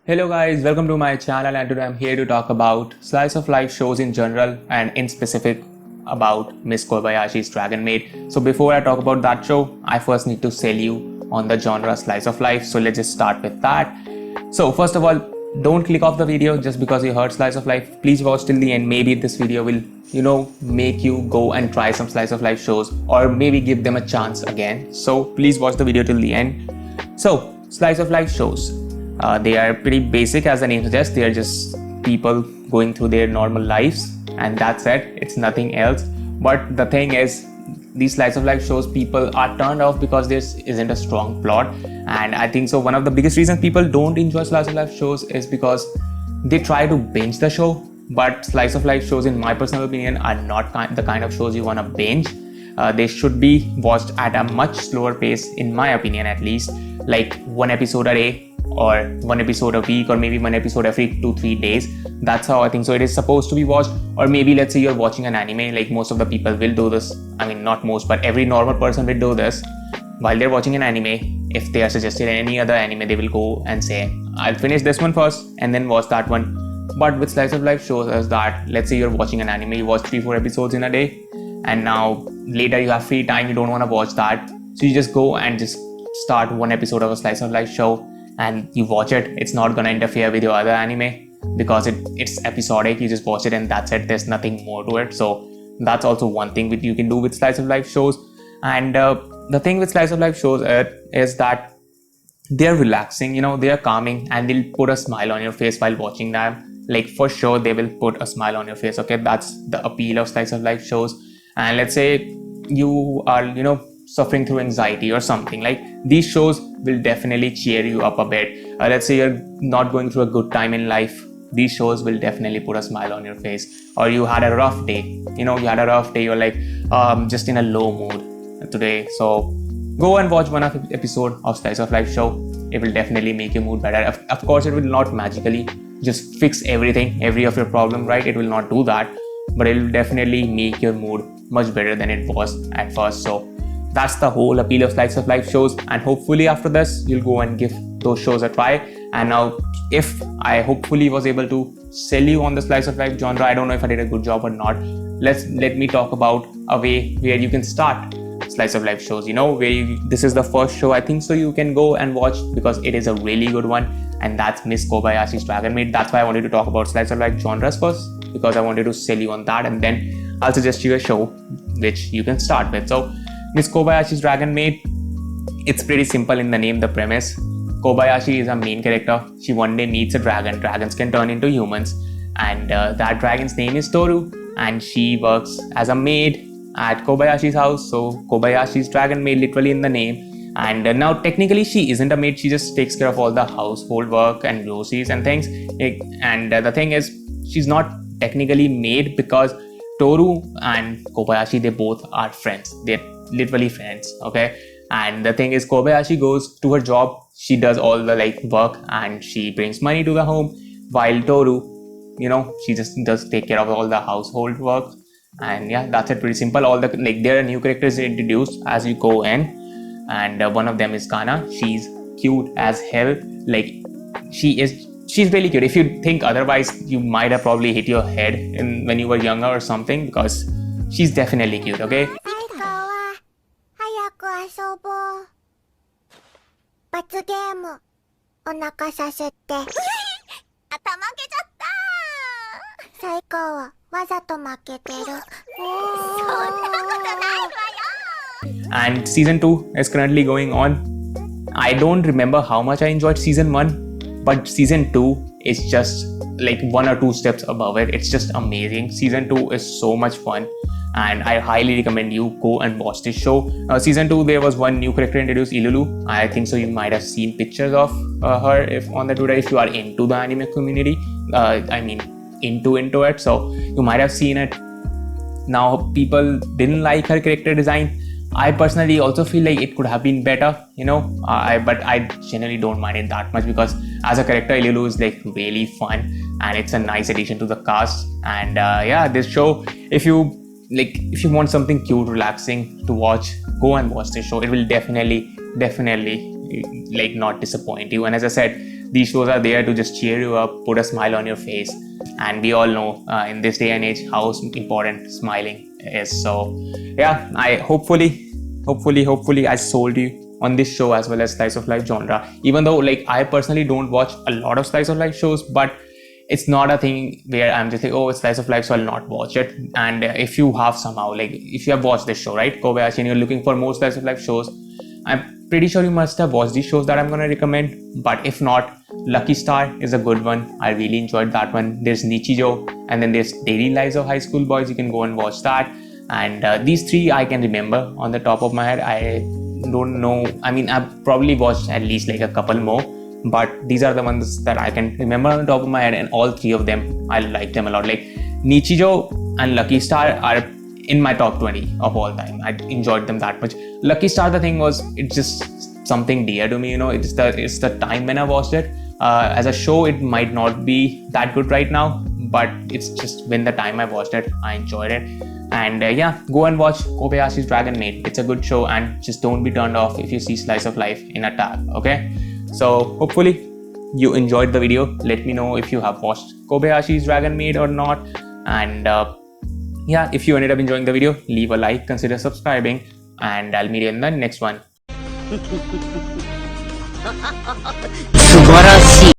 Hello guys, welcome to my channel and today I'm here to talk about slice of life shows in general and in specific about Miss Kobayashi's Dragon Maid. So before I talk about that show, I first need to sell you on the genre slice of life. So let's just start with that. So first of all, don't click off the video just because you heard slice of life. Please watch till the end. Maybe this video will, make you go and try some slice of life shows or maybe give them a chance again. So please watch the video till the end. So slice of life shows, they are pretty basic as the name suggests. They are just people going through their normal lives and that's it. It's nothing else. But the thing is, these slice of life shows, people are turned off because there isn't a strong plot. And I think so one of the biggest reasons people don't enjoy slice of life shows is because they try to binge the show. But slice of life shows, in my personal opinion, are not the kind of shows you want to binge. They should be watched at a much slower pace, in my opinion at least, like one episode a day or one episode a week or maybe one episode every 2-3 days. That's how I think so it is supposed to be watched. Or maybe let's say you're watching an anime, like most of the people will do this. I mean, not most, but every normal person will do this. While they're watching an anime, if they are suggested any other anime, they will go and say, I'll finish this one first and then watch that one. But with slice of life shows is that, let's say you're watching an anime, you watch 3-4 episodes in a day, and now later you have free time, you don't want to watch that, so you just go and just start one episode of a slice of life show and you watch it. It's not gonna interfere with your other anime because it's episodic. You just watch it and that's it. There's nothing more to it. So that's also one thing that you can do with slice of life shows. And the thing with slice of life shows is that they're relaxing, they are calming, and they'll put a smile on your face while watching them. Like for sure they will put a smile on your face. Okay, that's the appeal of slice of life shows. And let's say you are suffering through anxiety or something, like these shows will definitely cheer you up a bit. Let's say you're not going through a good time in life, these shows will definitely put a smile on your face. Or you had a rough day, you're like just in a low mood today, so go and watch one episode of slice of life show. It will definitely make your mood better. Of course it will not magically just fix every of your problem, right? It will not do that, but it will definitely make your mood much better than it was at first. So that's the whole appeal of slice of life shows, and hopefully after this you'll go and give those shows a try. And now if I hopefully was able to sell you on the slice of life genre, I don't know if I did a good job or not. Let me talk about a way where you can start slice of life shows, this is the first show I think so you can go and watch because it is a really good one, and that's Miss Kobayashi's Dragon Maid. That's why I wanted to talk about slice of life genres first, because I wanted to sell you on that, and then I'll suggest you a show which you can start with. So Miss Kobayashi's Dragon Maid, it's pretty simple in the name, the premise. Kobayashi is a main character. She one day meets a dragon. Dragons can turn into humans, and that dragon's name is Toru, and she works as a maid at Kobayashi's house. So Kobayashi's Dragon Maid, literally in the name. And now technically she isn't a maid, she just takes care of all the household work and groceries and things. And the thing is, she's not technically maid because Toru and Kobayashi, they both are friends. They're literally friends, okay? And the thing is, Kobayashi goes to her job, she does all the work and she brings money to the home, while Toru, she just does take care of all the household work. And yeah, that's it, pretty simple. All the there are new characters introduced as you go in, and one of them is Kana. She's cute as hell. She's really cute. If you think otherwise, you might have probably hit your head when you were younger or something, because she's definitely cute, okay? And season 2 is currently going on. I don't remember how much I enjoyed season 1, but season 2 is just like 1 or 2 steps above it. It's just amazing. Season 2 is so much fun, and I highly recommend you go and watch this show. Season 2, there was one new character introduced, Ilulu. I think so you might have seen pictures of her on the Twitter if you are into the anime community. Into it, so you might have seen it. Now people didn't like her character design. I personally also feel like it could have been better, but I generally don't mind it that much, because as a character, Ilulu is really fun and it's a nice addition to the cast. And this show, if you want something cute, relaxing to watch, go and watch this show. It will definitely definitely like not disappoint you. And as I said, these shows are there to just cheer you up, put a smile on your face, and we all know in this day and age how important smiling is. So yeah, I hopefully I sold you on this show as well as slice of life genre. Even though like I personally don't watch a lot of slice of life shows, but it's not a thing where I'm just like, oh, it's slice of life, so I'll not watch it. And if you have somehow, like, if you have watched this show, right, Kobayashi, and you're looking for more slice of life shows, I'm pretty sure you must have watched these shows that I'm gonna recommend. But if not, Lucky Star is a good one. I really enjoyed that one. There's Nichijou, and then there's Daily Lives of High School Boys. You can go and watch that. And these three I can remember on the top of my head. I don't know. I mean, I've probably watched at least like a couple more, but these are the ones that I can remember on the top of my head, and all three of them I liked them a lot. Like Nichijou and Lucky Star are in my top 20 of all time. I enjoyed them that much. Lucky Star, the thing was, it's just something dear to me, you know. It's the time when I watched it. As a show, it might not be that good right now, but it's just when the time I watched it, I enjoyed it. And yeah, go and watch Kobayashi's Dragon Maid. It's a good show, and just don't be turned off if you see slice of life in a tab, okay? So hopefully you enjoyed the video. Let me know if you have watched Kobayashi's Dragon Maid or not. And yeah, if you ended up enjoying the video, leave a like, consider subscribing, and I'll meet you in the next one. तुम्हारा